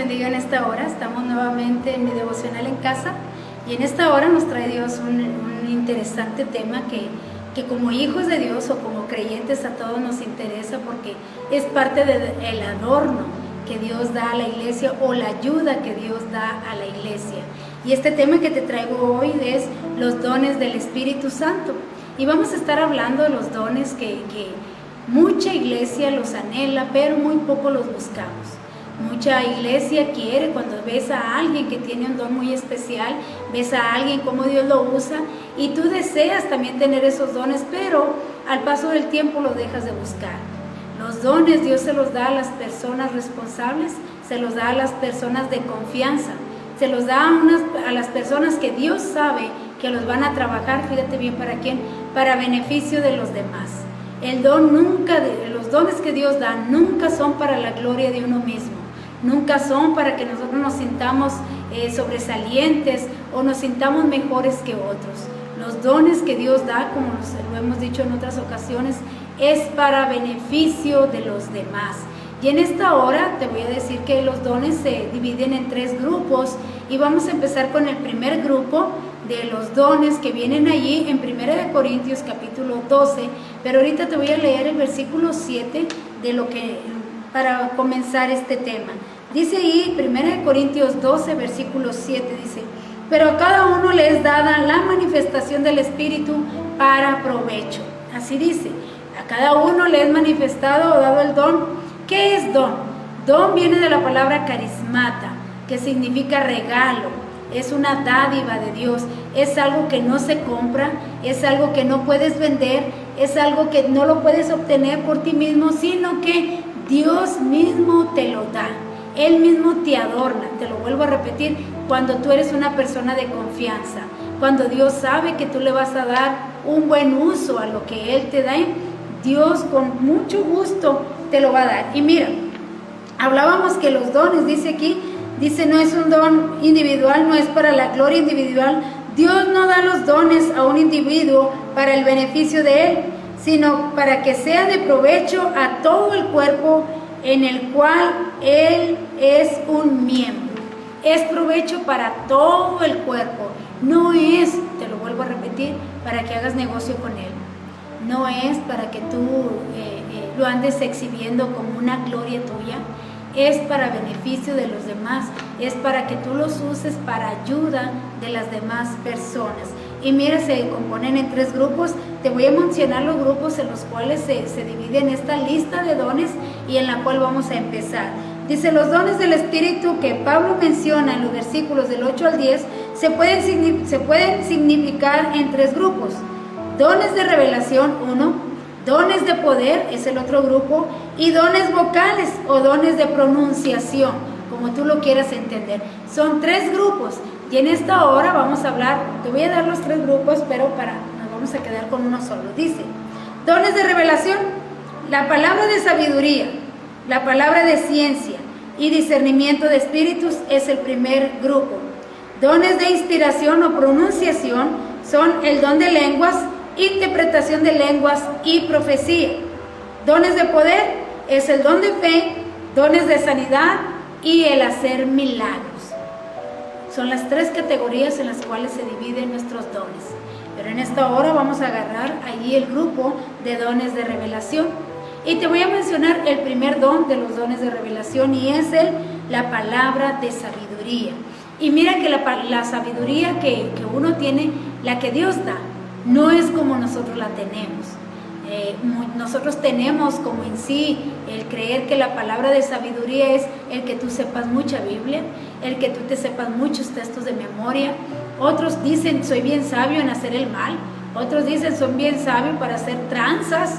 bendiga en esta hora. Estamos nuevamente en mi devocional en casa y en esta hora nos trae Dios un interesante tema que como hijos de Dios o como creyentes a todos nos interesa porque es parte del adorno que Dios da a la iglesia o la ayuda que Dios da a la iglesia. Y este tema que te traigo hoy es los dones del Espíritu Santo. Y vamos a estar hablando de los dones que mucha iglesia los anhela, pero muy poco los buscamos. Mucha iglesia quiere, cuando ves a alguien que tiene un don muy especial, ves a alguien cómo Dios lo usa y tú deseas también tener esos dones, pero al paso del tiempo lo dejas de buscar. Los dones Dios se los da a las personas responsables, se los da a las personas de confianza, se los da a las personas que Dios sabe que los van a trabajar, fíjate bien para quién, para beneficio de los demás. Los dones que Dios da nunca son para la gloria de uno mismo. Nunca son para que nosotros nos sintamos sobresalientes o nos sintamos mejores que otros. Los dones que Dios da, como lo hemos dicho en otras ocasiones, es para beneficio de los demás. Y en esta hora te voy a decir que los dones se dividen en 3 grupos y vamos a empezar con el primer grupo de los dones que vienen allí en 1 Corintios capítulo 12, pero ahorita te voy a leer el versículo 7 para comenzar este tema. Dice ahí 1 Corintios 12, versículo 7, dice: pero a cada uno le es dada la manifestación del Espíritu para provecho. Así dice, a cada uno le es manifestado o dado el don. ¿Qué es don? Don viene de la palabra carismata, que significa regalo. Es una dádiva de Dios, es algo que no se compra, es algo que no puedes vender, es algo que no lo puedes obtener por ti mismo, sino que Dios mismo te lo da, Él mismo te adorna. Te lo vuelvo a repetir, cuando tú eres una persona de confianza, cuando Dios sabe que tú le vas a dar un buen uso a lo que Él te da, Dios con mucho gusto te lo va a dar. Y mira, hablábamos que los dones, dice aquí, no es un don individual, no es para la gloria individual. Dios no da los dones a un individuo para el beneficio de él, sino para que sea de provecho a todo el cuerpo en el cual él es un miembro. Es provecho para todo el cuerpo. No es, te lo vuelvo a repetir, para que hagas negocio con él. No es para que tú lo andes exhibiendo como una gloria tuya. Es para beneficio de los demás, es para que tú los uses para ayuda de las demás personas. Y mira, se componen en 3 grupos. Te voy a mencionar los grupos en los cuales se divide esta lista de dones y en la cual vamos a empezar. Dice, los dones del Espíritu que Pablo menciona en los versículos del 8 al 10 se pueden significar en 3 grupos. Dones de revelación, 1. Dones de poder es el otro grupo, y dones vocales o dones de pronunciación, como tú lo quieras entender. Son 3 grupos y en esta hora vamos a hablar, te voy a dar los 3 grupos, pero nos vamos a quedar con uno solo. Dice, dones de revelación, la palabra de sabiduría, la palabra de ciencia y discernimiento de espíritus es el primer grupo. Dones de inspiración o pronunciación son el don de lenguas, interpretación de lenguas y profecía. Dones de poder es el don de fe, dones de sanidad y el hacer milagros. Son las 3 categorías en las cuales se dividen nuestros dones. Pero en esta hora vamos a agarrar allí el grupo de dones de revelación. Y te voy a mencionar el primer don de los dones de revelación y es la palabra de sabiduría. Y mira que la sabiduría que uno tiene, la que Dios da, no es como nosotros la tenemos. Nosotros tenemos como en sí el creer que la palabra de sabiduría es el que tú sepas mucha Biblia, el que tú te sepas muchos textos de memoria. Otros dicen, soy bien sabio en hacer el mal. Otros dicen, soy bien sabio para hacer tranzas.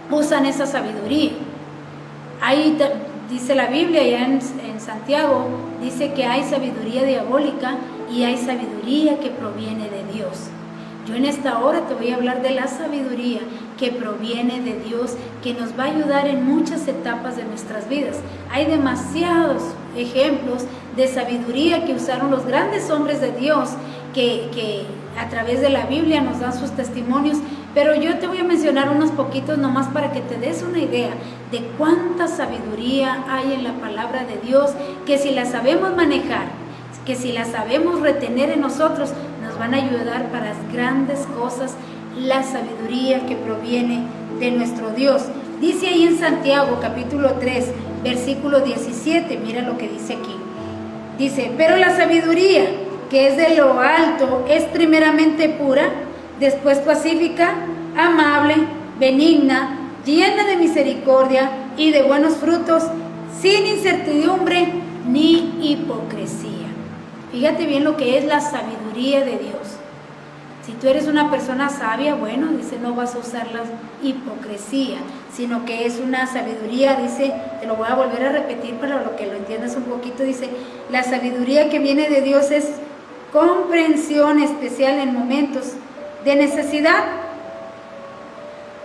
Usan esa sabiduría. Ahí dice la Biblia, ya en Santiago, dice que hay sabiduría diabólica y hay sabiduría que proviene de Dios. Yo en esta hora te voy a hablar de la sabiduría que proviene de Dios, que nos va a ayudar en muchas etapas de nuestras vidas. Hay demasiados ejemplos de sabiduría que usaron los grandes hombres de Dios, que a través de la Biblia nos dan sus testimonios, pero yo te voy a mencionar unos poquitos nomás para que te des una idea de cuánta sabiduría hay en la palabra de Dios, que si la sabemos manejar, que si la sabemos retener en nosotros, nos van a ayudar para grandes cosas, la sabiduría que proviene de nuestro Dios. Dice ahí en Santiago capítulo 3, versículo 17, mira lo que dice aquí. Dice, pero la sabiduría que es de lo alto es primeramente pura, después pacífica, amable, benigna, llena de misericordia y de buenos frutos, sin incertidumbre ni hipocresía. Fíjate bien lo que es la sabiduría de Dios. Si tú eres una persona sabia, bueno, dice, no vas a usar la hipocresía, sino que es una sabiduría, dice, te lo voy a volver a repetir para lo que lo entiendas un poquito, dice, la sabiduría que viene de Dios es comprensión especial en momentos de necesidad.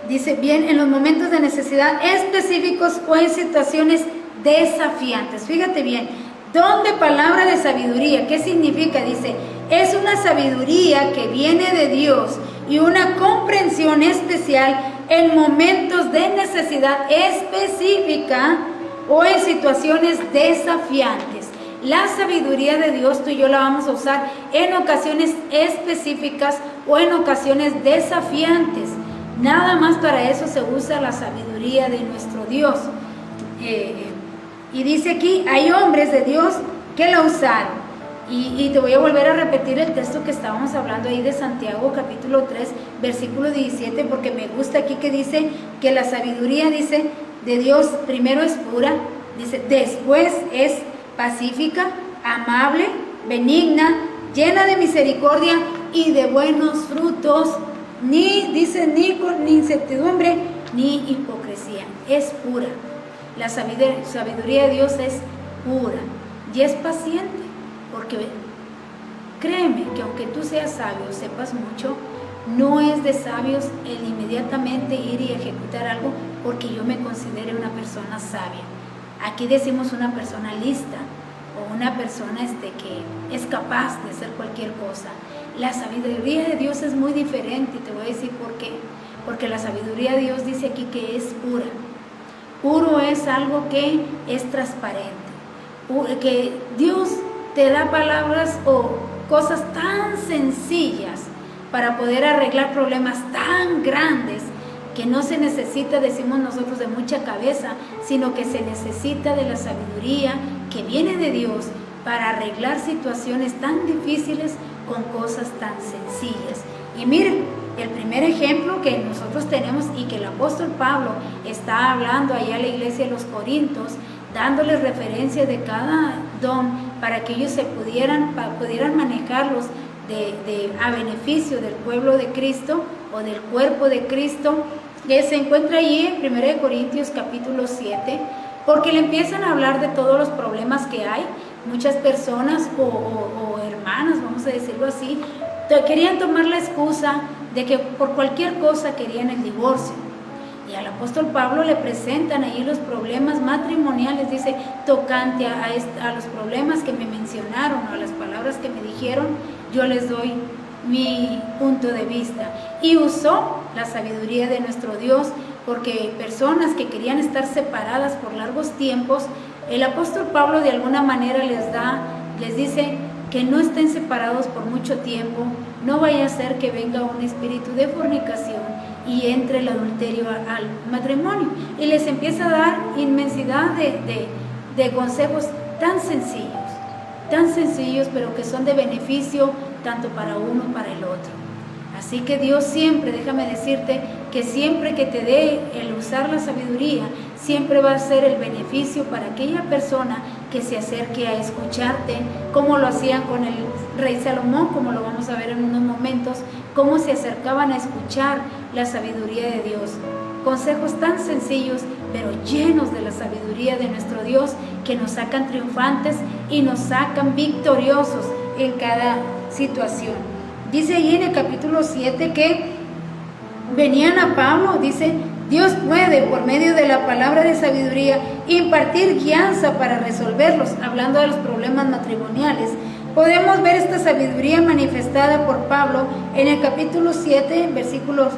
Dice, bien, en los momentos de necesidad específicos o en situaciones desafiantes. Fíjate bien, don de palabra de sabiduría, ¿qué significa? Dice, es una sabiduría que viene de Dios y una comprensión especial en momentos de necesidad específica o en situaciones desafiantes. La sabiduría de Dios tú y yo la vamos a usar en ocasiones específicas o en ocasiones desafiantes. Nada más para eso se usa la sabiduría de nuestro Dios. Y dice aquí, hay hombres de Dios que la usaron. Y te voy a volver a repetir el texto que estábamos hablando ahí de Santiago capítulo 3, versículo 17, porque me gusta aquí que dice que la sabiduría, dice, de Dios primero es pura, dice, después es pacífica, amable, benigna, llena de misericordia y de buenos frutos, dice, ni incertidumbre ni hipocresía, es pura. La sabiduría de Dios es pura y es paciente, porque créeme que aunque tú seas sabio, sepas mucho, no es de sabios el inmediatamente ir y ejecutar algo porque yo me considere una persona sabia. Aquí decimos una persona lista o una persona que es capaz de hacer cualquier cosa. La sabiduría de Dios es muy diferente y te voy a decir por qué. Porque la sabiduría de Dios dice aquí que es pura. Puro es algo que es transparente. Que Dios te da palabras o cosas tan sencillas para poder arreglar problemas tan grandes que no se necesita, decimos nosotros, de mucha cabeza, sino que se necesita de la sabiduría que viene de Dios para arreglar situaciones tan difíciles con cosas tan sencillas. Y miren, el primer ejemplo que nosotros tenemos y que el apóstol Pablo está hablando allá a la iglesia de los Corintios, dándoles referencia de cada don para que ellos pudieran manejarlos a beneficio del pueblo de Cristo o del cuerpo de Cristo, que se encuentra allí en 1 Corintios capítulo 7, porque le empiezan a hablar de todos los problemas que hay. Muchas personas o hermanas, vamos a decirlo así, querían tomar la excusa de que por cualquier cosa querían el divorcio. Y al apóstol Pablo le presentan ahí los problemas matrimoniales, dice, tocante a los problemas que me mencionaron, a las palabras que me dijeron, yo les doy mi punto de vista. Y usó la sabiduría de nuestro Dios, porque personas que querían estar separadas por largos tiempos, el apóstol Pablo de alguna manera les dice que no estén separados por mucho tiempo, no vaya a ser que venga un espíritu de fornicación y entre el adulterio al matrimonio. Y les empieza a dar inmensidad de consejos tan sencillos, pero que son de beneficio tanto para uno como para el otro. Así que Dios siempre, déjame decirte, que siempre que te dé el usar la sabiduría, siempre va a ser el beneficio para aquella persona que se acerque a escucharte, como lo hacían con el rey Salomón, como lo vamos a ver en unos momentos, cómo se acercaban a escuchar la sabiduría de Dios. Consejos tan sencillos, pero llenos de la sabiduría de nuestro Dios, que nos sacan triunfantes y nos sacan victoriosos en cada situación. Dice ahí en el capítulo 7 que venían a Pablo, dice, Dios puede, por medio de la palabra de sabiduría, impartir guianza para resolverlos, hablando de los problemas matrimoniales. Podemos ver esta sabiduría manifestada por Pablo en el capítulo 7, versículos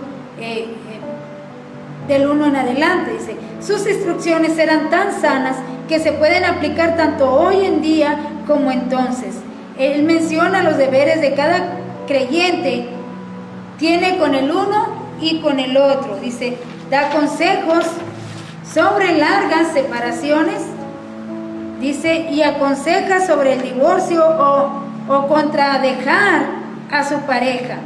del 1 en adelante, dice, sus instrucciones eran tan sanas que se pueden aplicar tanto hoy en día como entonces. Él menciona los deberes de cada creyente, tiene con el uno y con el otro, dice, da consejos sobre largas separaciones, dice, y aconseja sobre el divorcio o contra dejar a su pareja,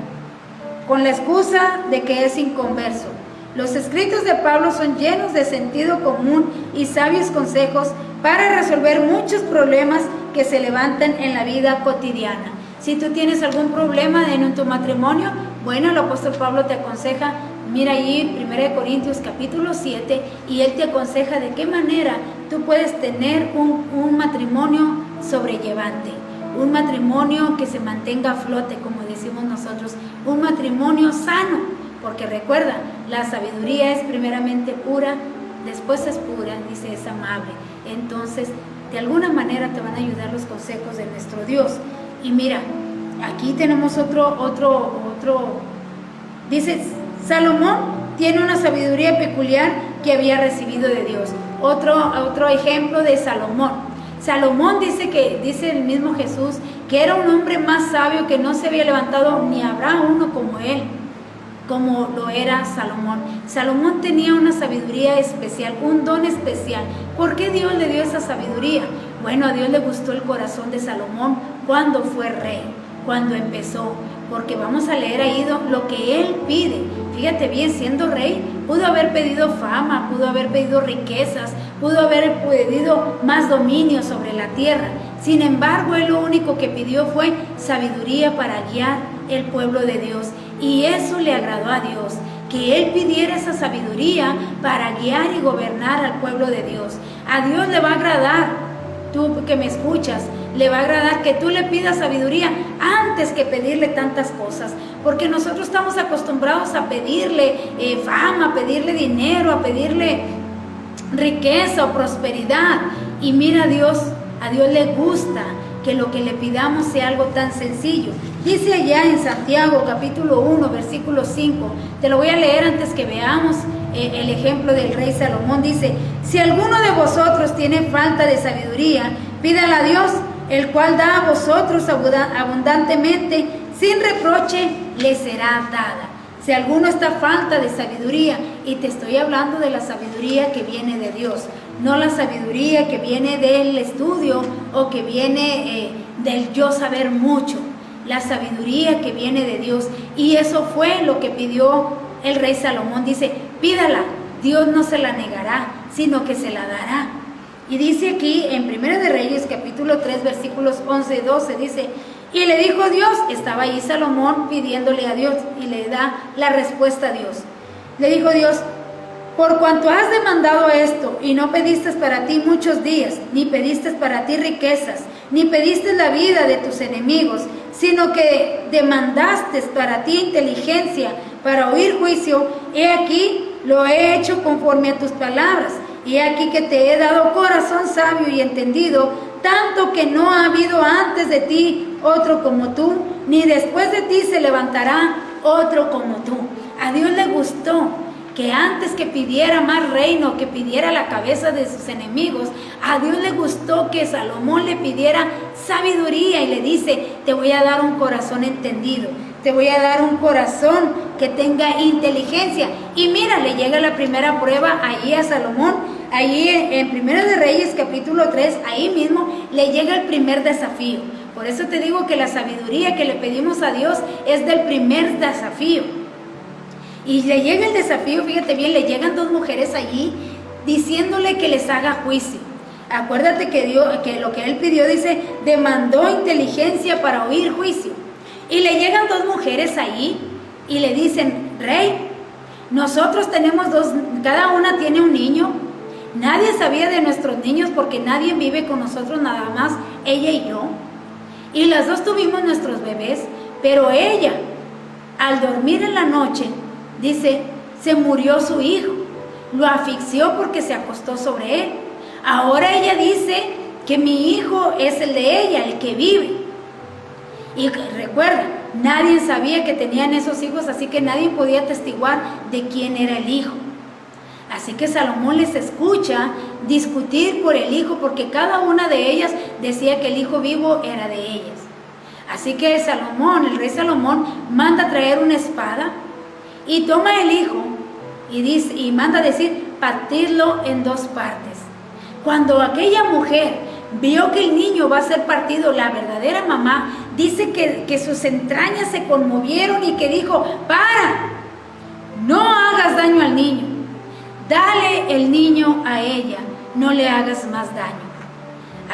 con la excusa de que es inconverso. Los escritos de Pablo son llenos de sentido común y sabios consejos para resolver muchos problemas que se levantan en la vida cotidiana. Si tú tienes algún problema en tu matrimonio, bueno, el apóstol Pablo te aconseja, mira ahí 1 Corintios capítulo 7, y él te aconseja de qué manera tú puedes tener un matrimonio sobrellevante, un matrimonio que se mantenga a flote, como decimos nosotros, un matrimonio sano. Porque recuerda, la sabiduría es primeramente pura, después es pura, dice, es amable. Entonces, de alguna manera te van a ayudar los consejos de nuestro Dios. Y mira, aquí tenemos otro, dice, Salomón tiene una sabiduría peculiar que había recibido de Dios. Otro ejemplo de Salomón. Salomón dice el mismo Jesús, que era un hombre más sabio, que no se había levantado ni habrá uno como él, como lo era Salomón. Salomón tenía una sabiduría especial, un don especial. ¿Por qué Dios le dio esa sabiduría? Bueno, a Dios le gustó el corazón de Salomón cuando fue rey, cuando empezó, porque vamos a leer ahí lo que él pide. Fíjate bien, siendo rey, pudo haber pedido fama, pudo haber pedido riquezas, pudo haber pedido más dominio sobre la tierra. Sin embargo, él lo único que pidió fue sabiduría para guiar el pueblo de Dios. Y eso le agradó a Dios, que él pidiera esa sabiduría para guiar y gobernar al pueblo de Dios. A Dios le va a agradar, tú que me escuchas, le va a agradar que tú le pidas sabiduría antes que pedirle tantas cosas, porque nosotros estamos acostumbrados a pedirle fama, a pedirle dinero, a pedirle riqueza o prosperidad. Y mira, a Dios le gusta que lo que le pidamos sea algo tan sencillo. Dice allá en Santiago capítulo 1 versículo 5, te lo voy a leer antes que veamos el ejemplo del rey Salomón. Dice, si alguno de vosotros tiene falta de sabiduría, pídala a Dios, el cual da a vosotros abundantemente, sin reproche le será dada. Si alguno está falta de sabiduría, y te estoy hablando de la sabiduría que viene de Dios, no la sabiduría que viene del estudio o que viene del yo saber mucho, la sabiduría que viene de Dios. Y eso fue lo que pidió el rey Salomón. Dice, pídala, Dios no se la negará, sino que se la dará. Y dice aquí en 1 de Reyes capítulo 3 versículos 11 y 12, dice, y le dijo Dios, estaba ahí Salomón pidiéndole a Dios, y le da la respuesta a Dios. Le dijo Dios, por cuanto has demandado esto, y no pediste para ti muchos días, ni pediste para ti riquezas, ni pediste la vida de tus enemigos, sino que demandaste para ti inteligencia para oír juicio, he aquí lo he hecho conforme a tus palabras, y he aquí que te he dado corazón sabio y entendido, tanto que no ha habido antes de ti otro como tú, ni después de ti se levantará otro como tú. A Dios le gustó que antes que pidiera más reino, que pidiera la cabeza de sus enemigos, a Dios le gustó que Salomón le pidiera sabiduría, y le dice, te voy a dar un corazón entendido, te voy a dar un corazón que tenga inteligencia. Y mira, le llega la primera prueba ahí a Salomón, ahí en 1 de Reyes capítulo 3, ahí mismo le llega el primer desafío. Por eso te digo que la sabiduría que le pedimos a Dios es del primer desafío. Y le llega el desafío, fíjate bien, le llegan dos mujeres allí diciéndole que les haga juicio. Acuérdate que lo que él pidió, dice, demandó inteligencia para oír juicio. Y le llegan dos mujeres ahí y le dicen, rey, nosotros tenemos dos, cada una tiene un niño. Nadie sabía de nuestros niños porque nadie vive con nosotros, nada más ella y yo. Y las dos tuvimos nuestros bebés, pero ella, al dormir en la noche, dice, se murió su hijo, lo asfixió porque se acostó sobre él. Ahora ella dice que mi hijo es el de ella, el que vive. Y recuerda, nadie sabía que tenían esos hijos, así que nadie podía atestiguar de quién era el hijo. Así que Salomón les escucha discutir por el hijo, porque cada una de ellas decía que el hijo vivo era de ellas. Así que Salomón, el rey Salomón, manda traer una espada y toma el hijo y manda decir, partirlo en 2 partes. Cuando aquella mujer vio que el niño va a ser partido, la verdadera mamá dice que sus entrañas se conmovieron y que dijo, para, no hagas daño al niño, dale el niño a ella, no le hagas más daño.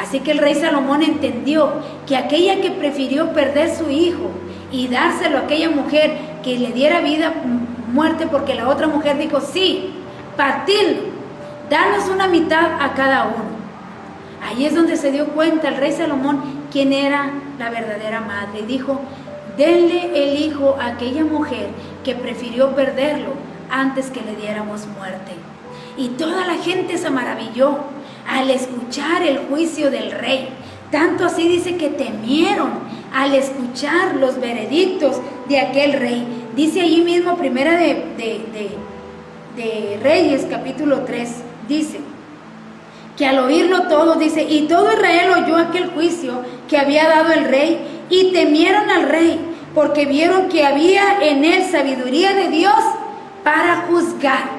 Así que el rey Salomón entendió que aquella que prefirió perder su hijo y dárselo a aquella mujer que le diera vida, muerte, porque la otra mujer dijo, sí, partidlo, danos una mitad a cada uno. Ahí es donde se dio cuenta el rey Salomón quién era la verdadera madre. Y dijo, denle el hijo a aquella mujer que prefirió perderlo antes que le diéramos muerte. Y toda la gente se maravilló al escuchar el juicio del rey. Tanto así dice que temieron al escuchar los veredictos de aquel rey. Dice allí mismo, primera de Reyes, capítulo 3, dice que al oírlo todo, dice, y todo Israel oyó aquel juicio que había dado el rey, y temieron al rey, porque vieron que había en él sabiduría de Dios para juzgar.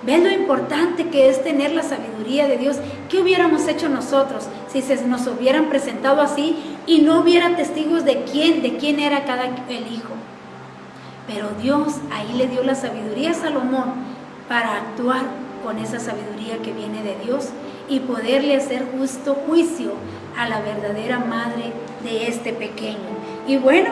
¿Ven lo importante que es tener la sabiduría de Dios? ¿Qué hubiéramos hecho nosotros si se nos hubieran presentado así y no hubiera testigos de quién era el hijo? Pero Dios ahí le dio la sabiduría a Salomón para actuar con esa sabiduría que viene de Dios y poderle hacer justo juicio a la verdadera madre de este pequeño. Y bueno,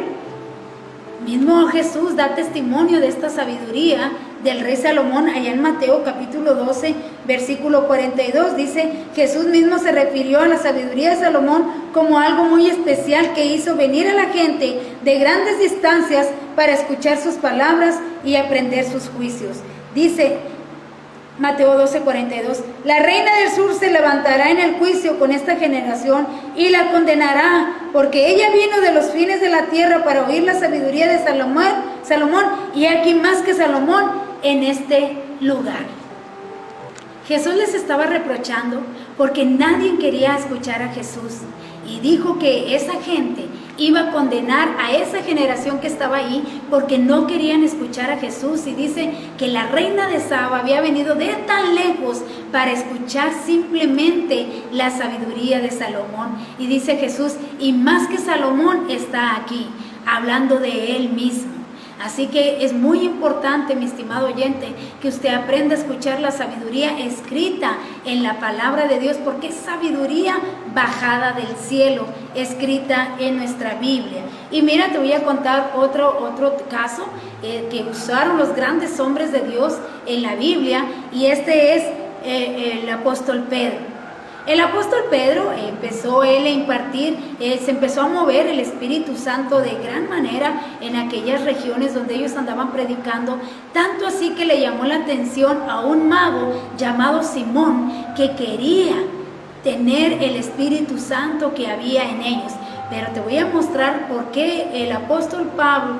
mismo Jesús da testimonio de esta sabiduría del rey Salomón allá en Mateo capítulo 12, versículo 42. Dice, Jesús mismo se refirió a la sabiduría de Salomón como algo muy especial que hizo venir a la gente de grandes distancias para escuchar sus palabras y aprender sus juicios. Dice Mateo 12, 42, la reina del sur se levantará en el juicio con esta generación y la condenará, porque ella vino de los fines de la tierra para oír la sabiduría de Salomón, y aquí más que Salomón en este lugar. Jesús les estaba reprochando porque nadie quería escuchar a Jesús, y dijo que esa gente iba a condenar a esa generación que estaba ahí porque no querían escuchar a Jesús. Y dice que la reina de Saba había venido de tan lejos para escuchar simplemente la sabiduría de Salomón. Y dice Jesús, y más que Salomón está aquí, hablando de él mismo. Así que es muy importante, mi estimado oyente, que usted aprenda a escuchar la sabiduría escrita en la palabra de Dios, porque es sabiduría bajada del cielo, escrita en nuestra Biblia. Y mira, te voy a contar otro caso que usaron los grandes hombres de Dios en la Biblia, y este es el apóstol Pedro. El apóstol Pedro empezó él a impartir, se empezó a mover el Espíritu Santo de gran manera en aquellas regiones donde ellos andaban predicando, tanto así que le llamó la atención a un mago llamado Simón, que quería tener el Espíritu Santo que había en ellos. Pero te voy a mostrar por qué el apóstol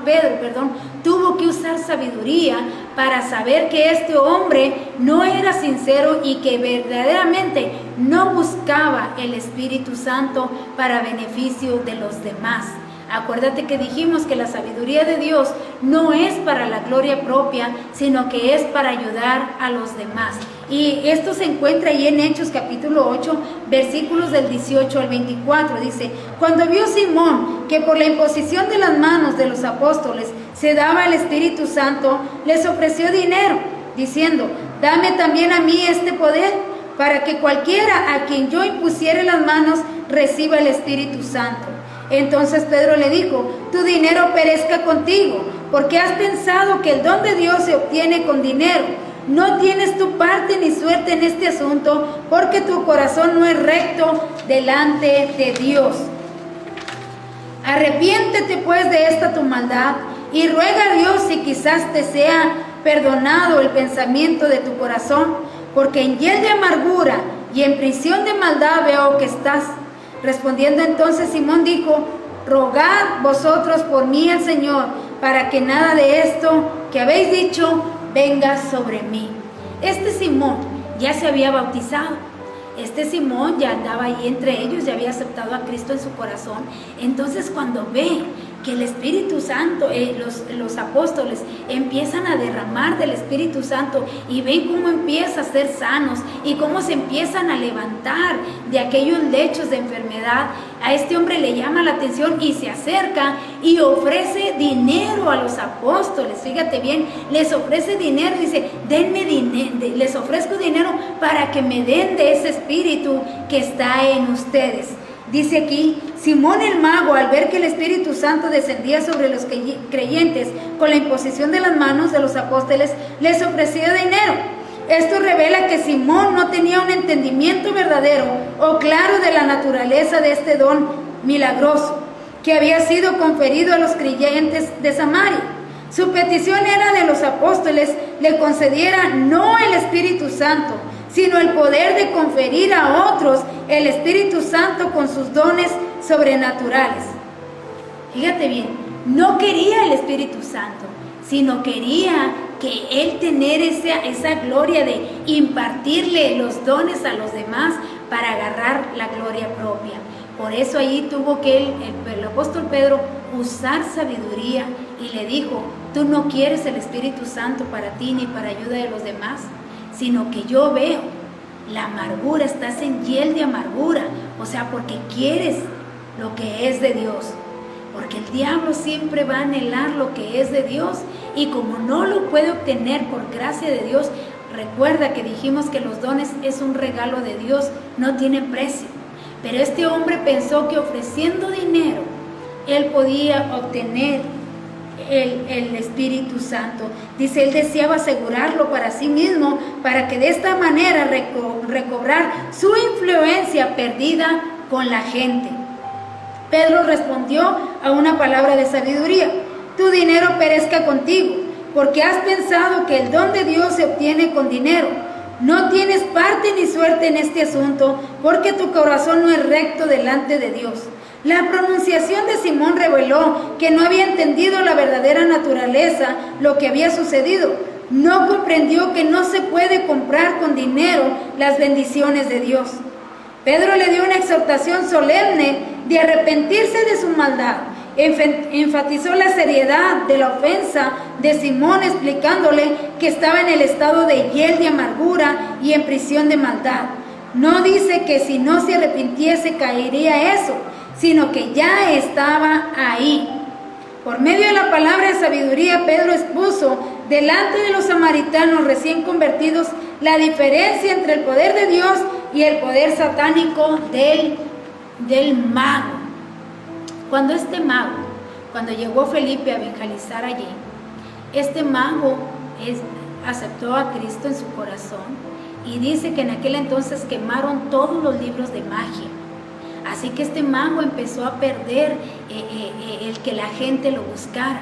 Pedro, tuvo que usar sabiduría para saber que este hombre no era sincero y que verdaderamente no buscaba el Espíritu Santo para beneficio de los demás. Acuérdate que dijimos que la sabiduría de Dios no es para la gloria propia, sino que es para ayudar a los demás. Y esto se encuentra ahí en Hechos capítulo 8, versículos del 18 al 24. Dice, cuando vio Simón que por la imposición de las manos de los apóstoles se daba el Espíritu Santo, les ofreció dinero, diciendo, dame también a mí este poder, para que cualquiera a quien yo impusiere las manos reciba el Espíritu Santo. Entonces Pedro le dijo, tu dinero perezca contigo, porque has pensado que el don de Dios se obtiene con dinero. No tienes tu parte ni suerte en este asunto, porque tu corazón no es recto delante de Dios. Arrepiéntete pues de esta tu maldad y ruega a Dios si quizás te sea perdonado el pensamiento de tu corazón, porque en hiel de amargura y en prisión de maldad veo que estás. Respondiendo entonces Simón dijo, rogad vosotros por mí al Señor, para que nada de esto que habéis dicho venga sobre mí. Este Simón ya se había bautizado. Este Simón ya andaba ahí entre ellos, ya había aceptado a Cristo en su corazón. Entonces, cuando ve que el Espíritu Santo, los apóstoles empiezan a derramar del Espíritu Santo y ven cómo empieza a ser sanos y cómo se empiezan a levantar de aquellos lechos de enfermedad, a este hombre le llama la atención y se acerca y ofrece dinero a los apóstoles. Fíjate bien, les ofrece dinero, dice, denme dinero, les ofrezco dinero para que me den de ese Espíritu que está en ustedes. Dice aquí, Simón el mago, al ver que el Espíritu Santo descendía sobre los creyentes con la imposición de las manos de los apóstoles, les ofrecía dinero. Esto revela que Simón no tenía un entendimiento verdadero o claro de la naturaleza de este don milagroso que había sido conferido a los creyentes de Samaria. Su petición era de los apóstoles le concediera no el Espíritu Santo, sino el poder de conferir a otros el Espíritu Santo con sus dones sobrenaturales. Fíjate bien, no quería el Espíritu Santo, sino quería que él tener esa gloria de impartirle los dones a los demás para agarrar la gloria propia. Por eso allí tuvo que el apóstol Pedro usar sabiduría y le dijo, tú no quieres el Espíritu Santo para ti ni para ayuda de los demás, sino que yo veo la amargura, estás en hiel de amargura, o sea, porque quieres lo que es de Dios, porque el diablo siempre va a anhelar lo que es de Dios, y como no lo puede obtener por gracia de Dios, recuerda que dijimos que los dones es un regalo de Dios, no tienen precio, pero este hombre pensó que ofreciendo dinero, él podía obtener el Espíritu Santo. Dice, él deseaba asegurarlo para sí mismo, para que de esta manera recobrar su influencia perdida con la gente. Pedro respondió a una palabra de sabiduría, tu dinero perezca contigo, porque has pensado que el don de Dios se obtiene con dinero. No tienes parte ni suerte en este asunto, porque tu corazón no es recto delante de Dios. La pronunciación de Simón reveló que no había entendido la verdadera naturaleza, lo que había sucedido. No comprendió que no se puede comprar con dinero las bendiciones de Dios. Pedro le dio una exhortación solemne de arrepentirse de su maldad. Enfatizó la seriedad de la ofensa de Simón, explicándole que estaba en el estado de hiel de amargura y en prisión de maldad. No dice que si no se arrepintiese caería eso, sino que ya estaba ahí. Por medio de la palabra de sabiduría, Pedro expuso delante de los samaritanos recién convertidos la diferencia entre el poder de Dios y el poder satánico del mago. Cuando llegó Felipe a evangelizar allí, este mago aceptó a Cristo en su corazón y dice que en aquel entonces quemaron todos los libros de magia. Así que este mago empezó a perder el que la gente lo buscara,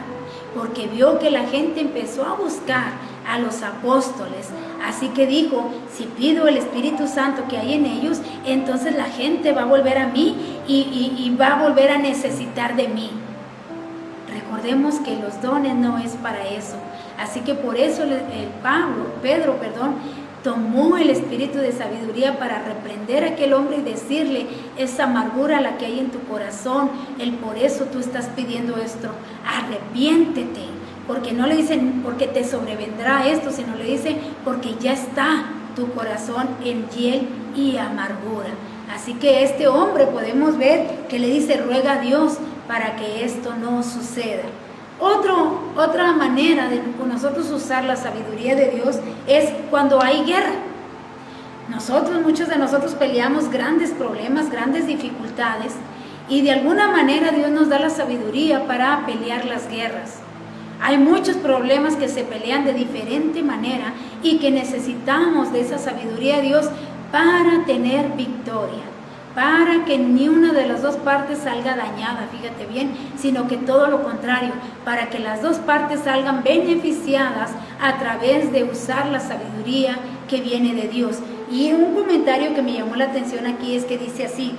porque vio que la gente empezó a buscar a los apóstoles. Así que dijo, si pido el Espíritu Santo que hay en ellos, entonces la gente va a volver a mí y va a volver a necesitar de mí. Recordemos que los dones no es para eso. Así que por eso Pedro, tomó el espíritu de sabiduría para reprender a aquel hombre y decirle esa amargura la que hay en tu corazón, por eso tú estás pidiendo esto, arrepiéntete, porque no le dicen porque te sobrevendrá esto, sino le dicen porque ya está tu corazón en hiel y amargura. Así que este hombre podemos ver que le dice ruega a Dios para que esto no suceda. Otra manera de nosotros usar la sabiduría de Dios es cuando hay guerra. Muchos de nosotros peleamos grandes problemas, grandes dificultades, y de alguna manera Dios nos da la sabiduría para pelear las guerras. Hay muchos problemas que se pelean de diferente manera y que necesitamos de esa sabiduría de Dios para tener victoria, para que ni una de las dos partes salga dañada, fíjate bien, sino que todo lo contrario, para que las dos partes salgan beneficiadas a través de usar la sabiduría que viene de Dios. Y un comentario que me llamó la atención aquí es que dice así,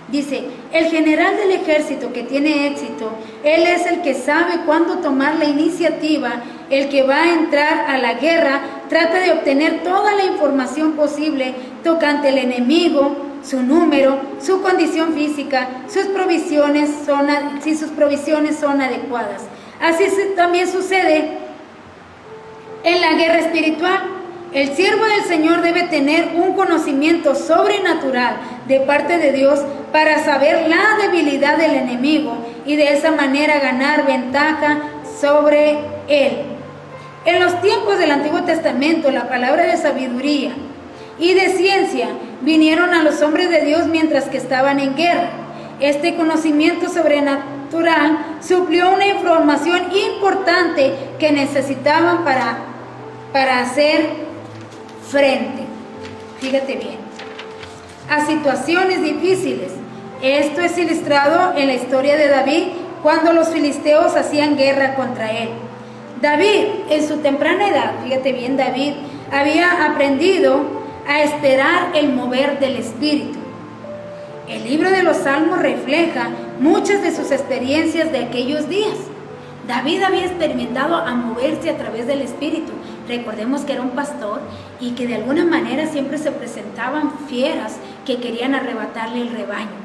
Dice, el general del ejército que tiene éxito, él es el que sabe cuándo tomar la iniciativa. El que va a entrar a la guerra trata de obtener toda la información posible tocante al enemigo, su número, su condición física, si sus provisiones son adecuadas. Así también sucede en la guerra espiritual. El siervo del Señor debe tener un conocimiento sobrenatural de parte de Dios para saber la debilidad del enemigo y de esa manera ganar ventaja sobre él. En los tiempos del Antiguo Testamento, la palabra de sabiduría y de ciencia vinieron a los hombres de Dios mientras que estaban en guerra. Este conocimiento sobrenatural suplió una información importante que necesitaban para hacer frente, fíjate bien, a situaciones difíciles. Esto es ilustrado en la historia de David cuando los filisteos hacían guerra contra él. David, en su temprana edad, fíjate bien, David había aprendido a esperar el mover del Espíritu. El libro de los Salmos refleja muchas de sus experiencias de aquellos días. David había experimentado a moverse a través del Espíritu. Recordemos que era un pastor y que de alguna manera siempre se presentaban fieras que querían arrebatarle el rebaño.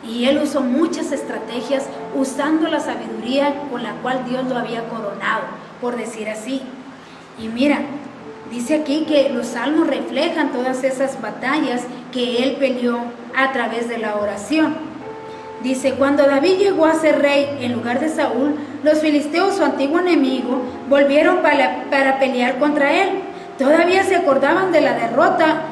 Y él usó muchas estrategias usando la sabiduría con la cual Dios lo había coronado, por decir así. Y mira, dice aquí que los salmos reflejan todas esas batallas que él peleó a través de la oración. Dice, cuando David llegó a ser rey en lugar de Saúl, los filisteos, su antiguo enemigo, volvieron para pelear contra él. Todavía se acordaban de la derrota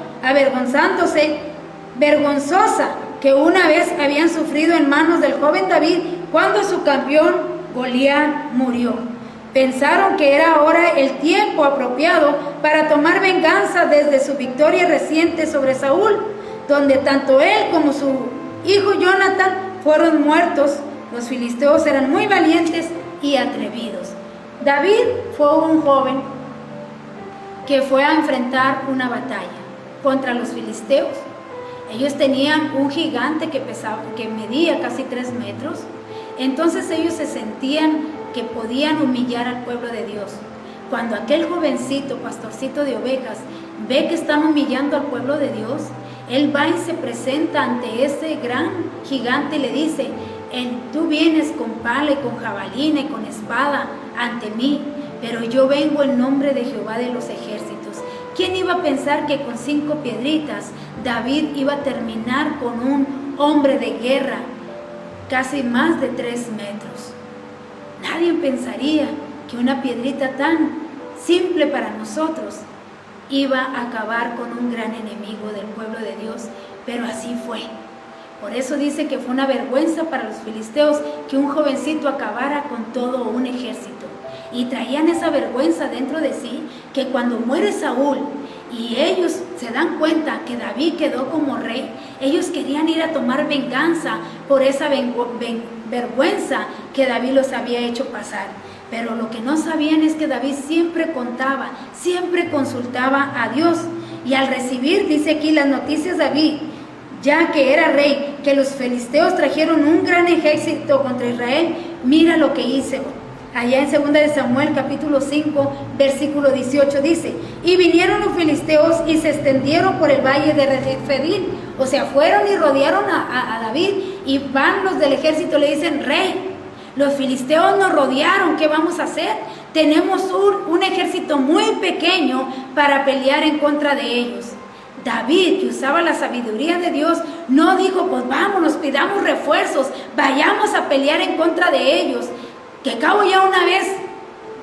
vergonzosa que una vez habían sufrido en manos del joven David cuando su campeón Goliat murió. Pensaron que era ahora el tiempo apropiado para tomar venganza desde su victoria reciente sobre Saúl, donde tanto él como su hijo Jonatán fueron muertos. Los filisteos eran muy valientes y atrevidos. David fue un joven que fue a enfrentar una batalla contra los filisteos. Ellos tenían un gigante que medía casi 3 metros. Entonces ellos se sentían que podían humillar al pueblo de Dios. Cuando aquel jovencito, pastorcito de ovejas, ve que están humillando al pueblo de Dios, él va y se presenta ante ese gran gigante y le dice, tú vienes con pala y con jabalina y con espada ante mí, pero yo vengo en nombre de Jehová de los ejércitos. ¿Quién iba a pensar que con 5 piedritas David iba a terminar con un hombre de guerra casi más de 3 metros? Nadie pensaría que una piedrita tan simple para nosotros iba a acabar con un gran enemigo del pueblo de Dios, pero así fue. Por eso dice que fue una vergüenza para los filisteos que un jovencito acabara con todo un ejército. Y traían esa vergüenza dentro de sí, que cuando muere Saúl y ellos se dan cuenta que David quedó como rey, ellos querían ir a tomar venganza por esa vergüenza que David los había hecho pasar. Pero lo que no sabían es que David siempre contaba, siempre consultaba a Dios. Y al recibir, dice aquí, las noticias David, ya que era rey, que los filisteos trajeron un gran ejército contra Israel, mira lo que hizo. Allá en 2 de Samuel, capítulo 5, versículo 18, dice, y vinieron los filisteos y se extendieron por el valle de Refidim. O sea, fueron y rodearon a David, y van los del ejército, le dicen, rey, los filisteos nos rodearon, ¿qué vamos a hacer? Tenemos un ejército muy pequeño para pelear en contra de ellos. David, que usaba la sabiduría de Dios, no dijo, pues vámonos, pidamos refuerzos, vayamos a pelear en contra de ellos, que cabo ya una vez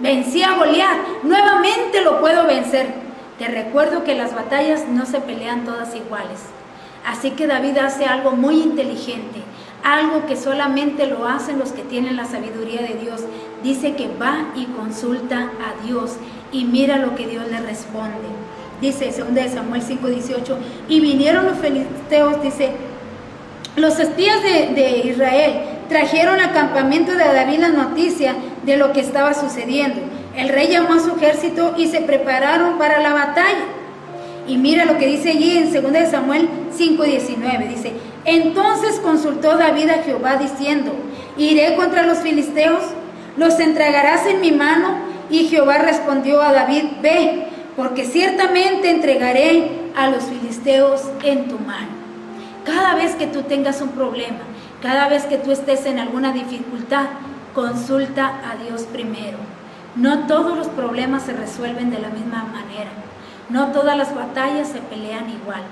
vencí a Goliat, nuevamente lo puedo vencer. Te recuerdo que las batallas no se pelean todas iguales. Así que David hace algo muy inteligente, algo que solamente lo hacen los que tienen la sabiduría de Dios. Dice que va y consulta a Dios y mira lo que Dios le responde. Dice 2 de Samuel 5:18, y vinieron los filisteos, dice, los espías de Israel trajeron al campamento de David la noticia de lo que estaba sucediendo. El rey llamó a su ejército y se prepararon para la batalla. Y mira lo que dice allí en 2 de Samuel 5:19, dice: entonces consultó David a Jehová diciendo: iré contra los filisteos, los entregarás en mi mano. Y Jehová respondió a David: ve, porque ciertamente entregaré a los filisteos en tu mano. Cada vez que tú tengas un problema, cada vez que tú estés en alguna dificultad, consulta a Dios primero. No todos los problemas se resuelven de la misma manera. No todas las batallas se pelean igual.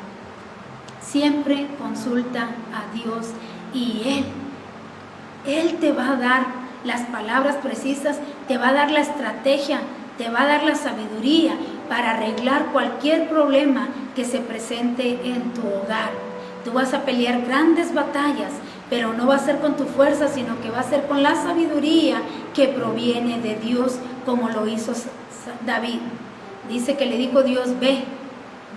Siempre consulta a Dios y Él te va a dar las palabras precisas, te va a dar la estrategia, te va a dar la sabiduría para arreglar cualquier problema que se presente en tu hogar. Tú vas a pelear grandes batallas, pero no va a ser con tu fuerza, sino que va a ser con la sabiduría que proviene de Dios, como lo hizo David. Dice que le dijo Dios: ve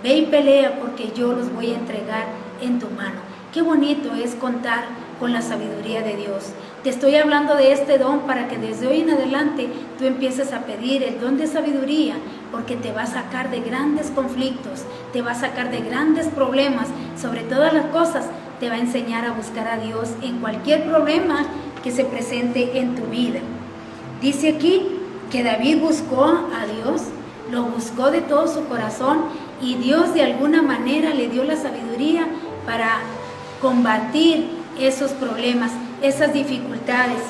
y pelea, porque yo los voy a entregar en tu mano. Qué bonito es contar con la sabiduría de Dios. Te estoy hablando de este don para que desde hoy en adelante tú empieces a pedir el don de sabiduría, porque te va a sacar de grandes conflictos, te va a sacar de grandes problemas. Sobre todas las cosas, te va a enseñar a buscar a Dios en cualquier problema que se presente en tu vida. Dice aquí que David buscó a Dios, lo buscó de todo su corazón, y Dios de alguna manera le dio la sabiduría para combatir esos problemas, esas dificultades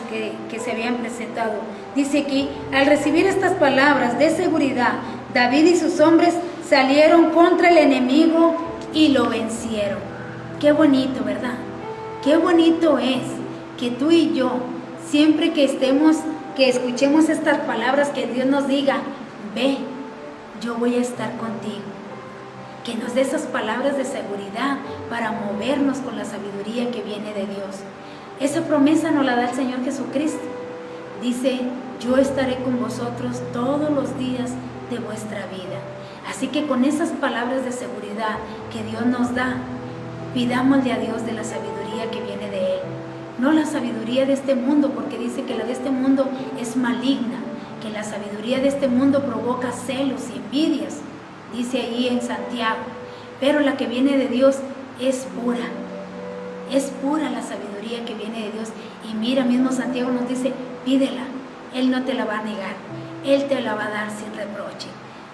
que se habían presentado. Dice aquí: al recibir estas palabras de seguridad, David y sus hombres salieron contra el enemigo y lo vencieron. Qué bonito, ¿verdad? Qué bonito es que tú y yo, siempre que escuchemos estas palabras, que Dios nos diga: ve, yo voy a estar contigo. Que nos dé esas palabras de seguridad para movernos con la sabiduría que viene de Dios. Esa promesa nos la da el Señor Jesucristo. Dice: yo estaré con vosotros todos los días de vuestra vida. Así que con esas palabras de seguridad que Dios nos da, pidámosle a Dios de la sabiduría que viene de Él. No la sabiduría de este mundo, porque dice que la de este mundo es maligna, que la sabiduría de este mundo provoca celos y envidias, dice ahí en Santiago. Pero la que viene de Dios es pura. Es pura la sabiduría que viene de Dios. Y mira, mismo Santiago nos dice: pídela, Él no te la va a negar, Él te la va a dar sin reproche.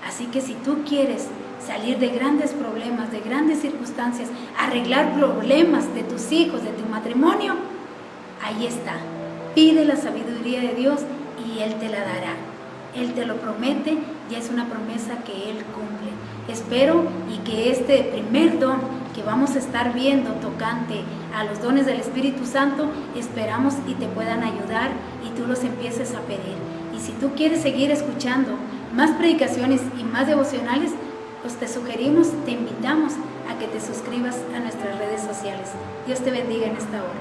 Así que si tú quieres salir de grandes problemas, de grandes circunstancias, arreglar problemas de tus hijos, de tu matrimonio, ahí está. Pide la sabiduría de Dios y Él te la dará. Él te lo promete, y es una promesa que Él cumple. Espero y que este primer don que vamos a estar viendo tocante a los dones del Espíritu Santo, esperamos y te puedan ayudar y tú los empieces a pedir. Y si tú quieres seguir escuchando más predicaciones y más devocionales, pues te sugerimos, te invitamos a que te suscribas a nuestras redes sociales. Dios te bendiga en esta hora.